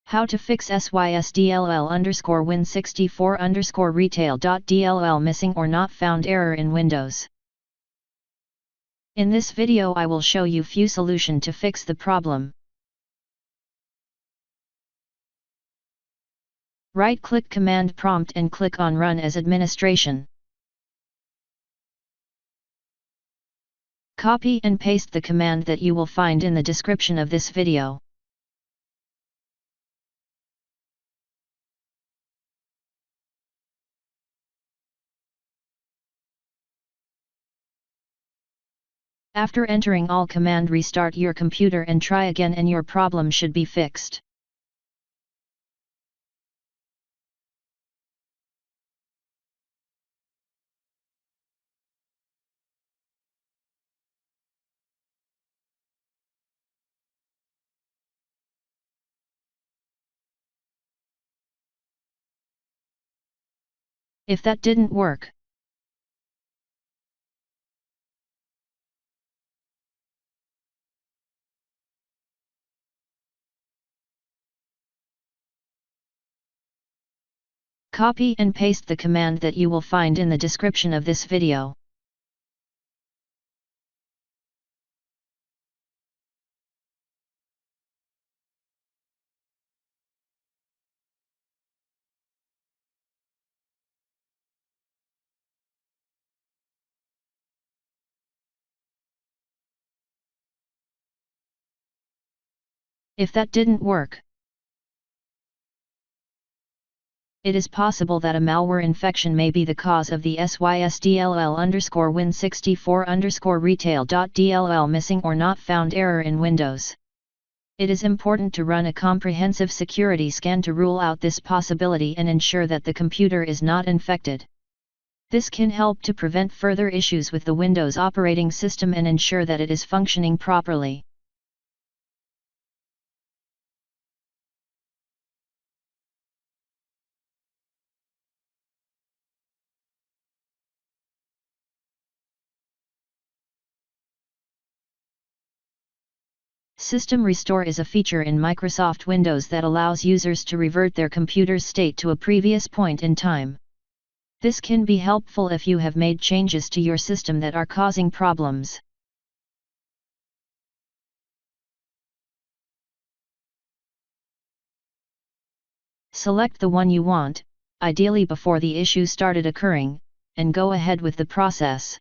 How to fix sysdll_win64_retail.dll missing or not found error in Windows. In this video I will show you few solution to fix the problem. Right-click command prompt and click on Run as administration. Copy and paste the command that you will find in the description of this video. After entering all command, restart your computer and try again and your problem should be fixed. If that didn't work, copy and paste the command that you will find in the description of this video. If that didn't work, it is possible that a malware infection may be the cause of the sysdll_win64_retail.dll missing or not found error in Windows. It is important to run a comprehensive security scan to rule out this possibility and ensure that the computer is not infected. This can help to prevent further issues with the Windows operating system and ensure that it is functioning properly. System Restore is a feature in Microsoft Windows that allows users to revert their computer's state to a previous point in time. This can be helpful if you have made changes to your system that are causing problems. Select the one you want, ideally before the issue started occurring, and go ahead with the process.